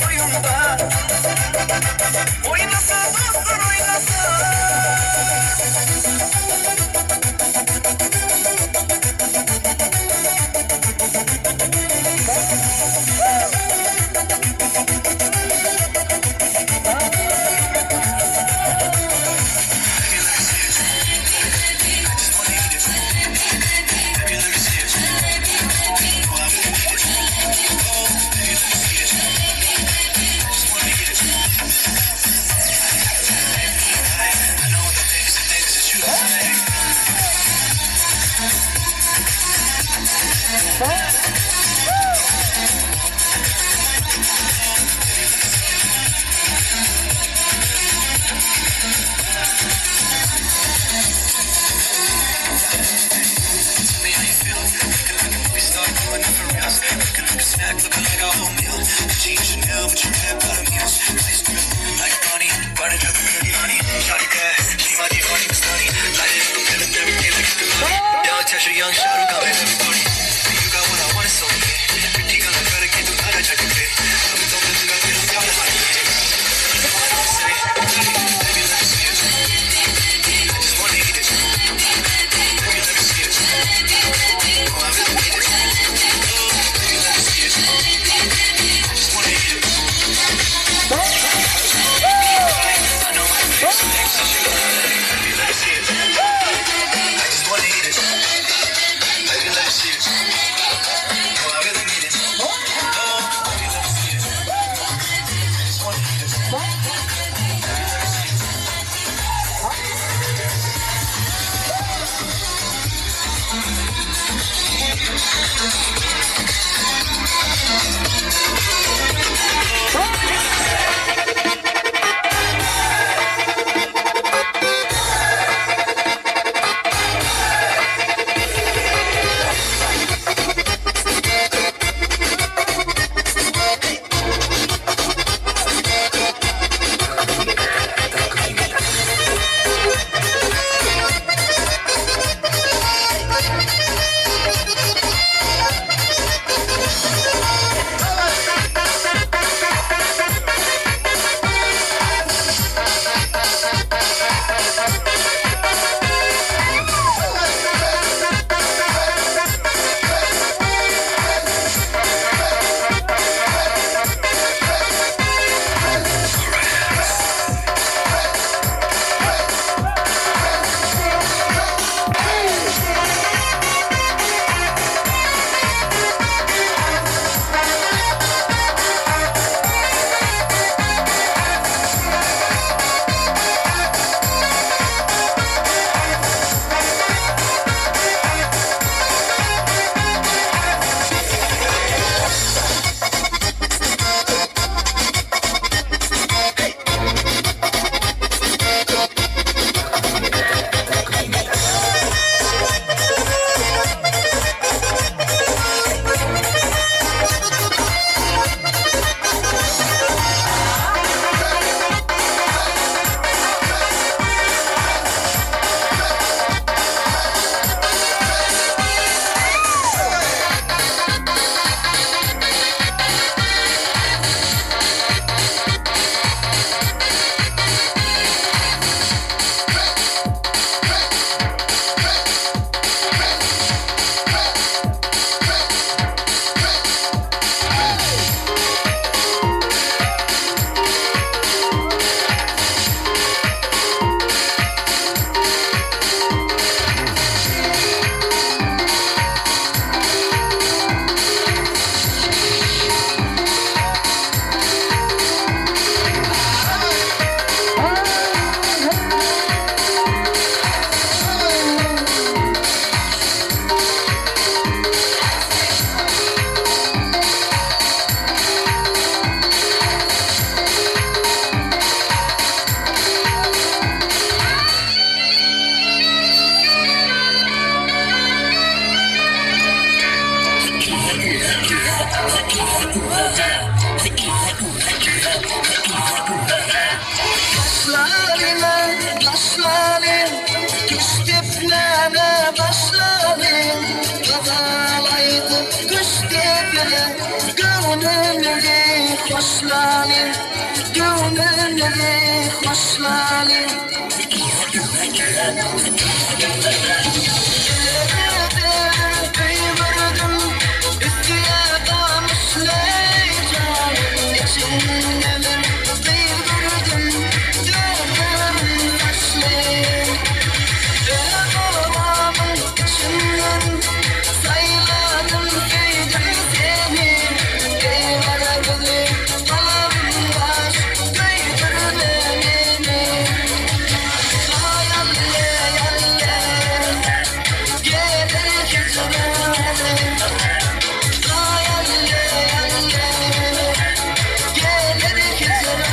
oyunda. Oynasa dostlar oynasa. Young Shahrukh Khan is everybody. You got what I want, it's so bad. Pretty girl, I gotta get to that, I check it. I'm so good, I feel I'm gonna like it. Say, baby, let me see it. I just wanna eat it. Baby, let me see it. Oh, I really need it. Oh, baby, let me see it. I just wanna eat it. I know my face, so next to you. Baby, let me see it. I just wanna eat it. Baby, let me see it. Oh, I really need it. Oh, baby, let me see it. I just wanna eat it. Baby, let me see it. Başlar dedi hoşlali kıyvırdım üstüye damışlay canım içindeler kıyvırdım dönüm taşlay babamın içinden sayladım kıydım seni eyvara gülü babamın baş kıydır beni hayalle yalle gelir geceler hayalle yalle gelir geceler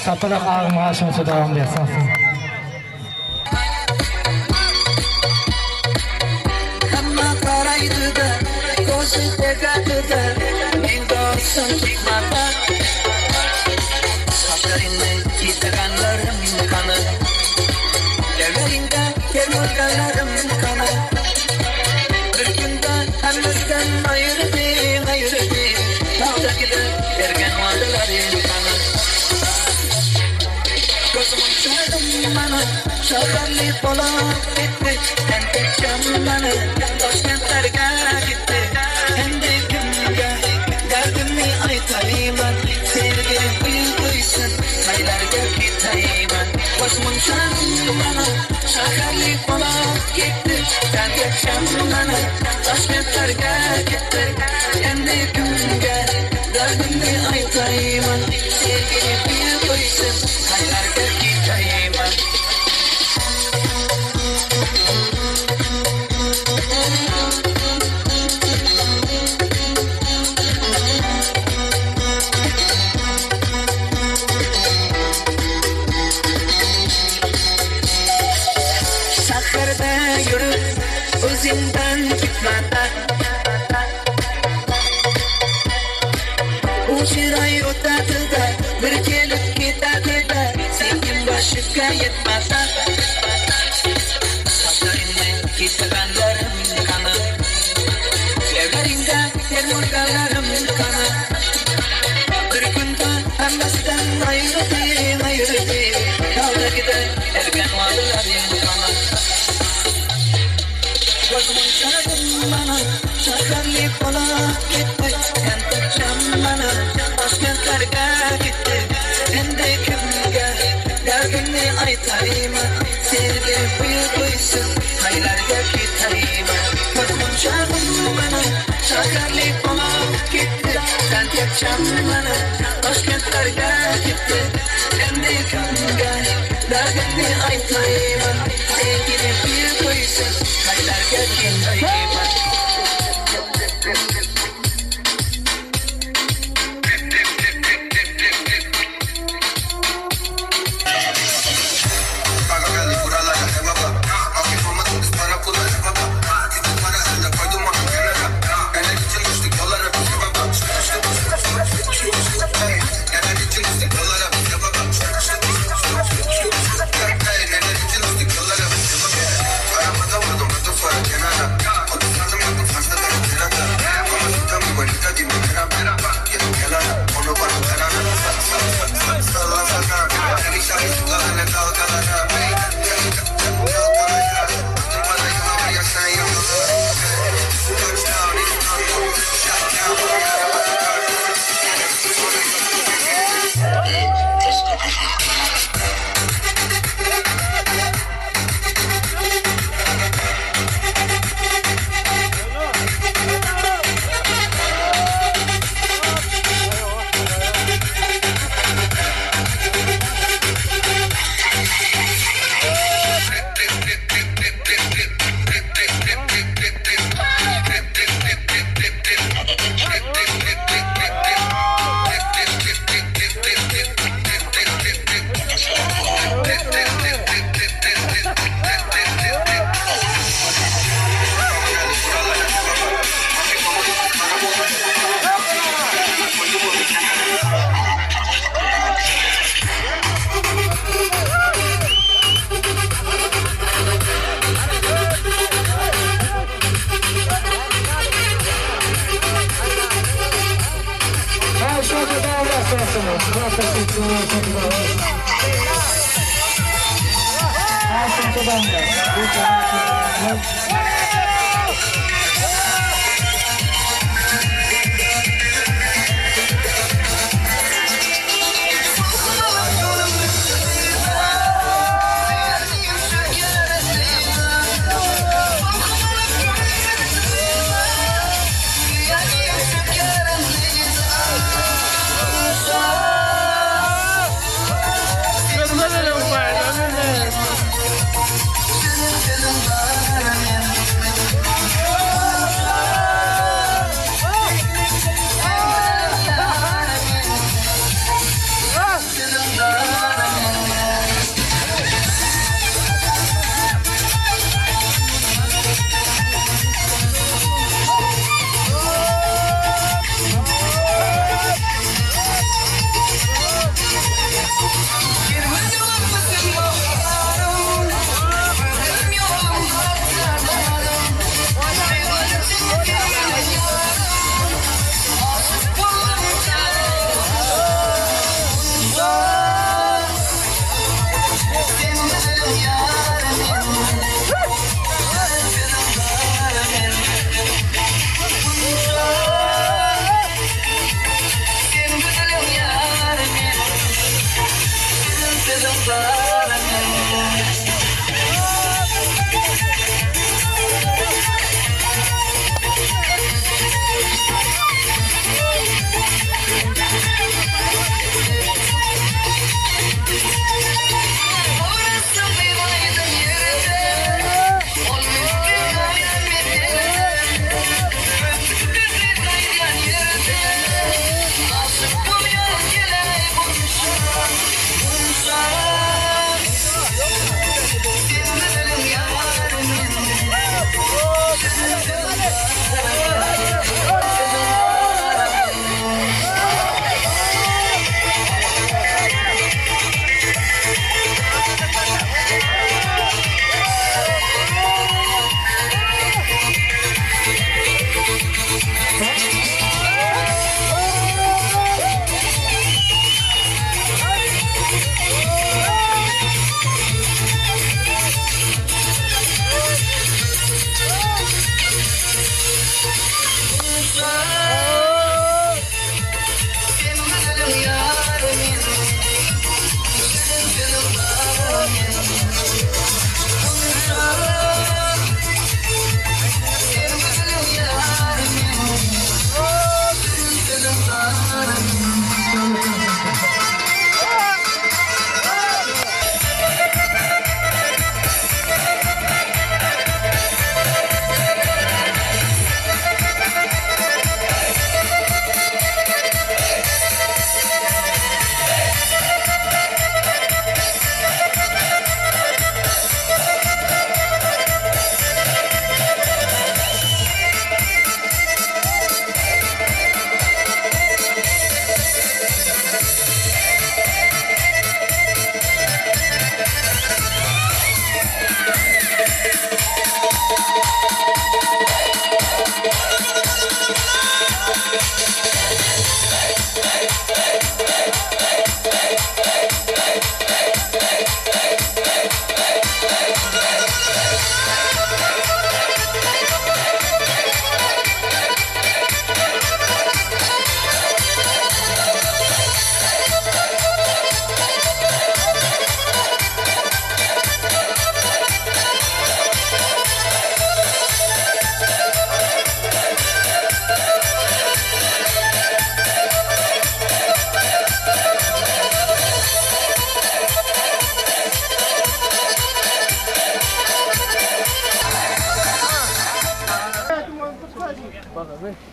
Satılık ağım aşımızı devam etsin. Ama karaydı da, gözü tegadı da, en doğrusun çıkmadı. Saçlarını yitirenlerim kanı, devlerinde kemirgenlerim kanı. Kırkında hemizden ayırdı, dağda gidip ergen vardıların kanı. Gözümün çağırdım bana, şakarlı polat gitti. Hem tekçem bana, Taşkentler'e gitti. Hem de kimge, derdimi aytayım ben. Sevgilim bir duysun, haylarga gitayım ben. Gözümün çağırdım bana, şakarlı polat gitti. Hem tekçem bana, Taşkentler'e gitti. Hem de kimge, derdimi aytayım ben. Sevgilim bir duysun, haylarga gitayım ben. Sakarda yürüp özümden çıkmadan bu çıray otadı da bir gelip giderdi da sevgim başıka yetmeden saçlarını kitirenlerim kanı evlerinde termorgalarım kanı bir günde hemmesten ayırdı dağda gider ergen varlarım kanı gözümün çağırdım bana şakarlı polat gitti hem tekçem bana Taşkentler'e gitti hem de kimge derdimi aytayım sevgilim bir duysun haylarga gitayım gözümün çağırdım bana şakarlı polat gitti sen tekçem bana Taşkentler'e gitti hem de kimge derdimi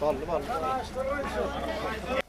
Ballı ballı.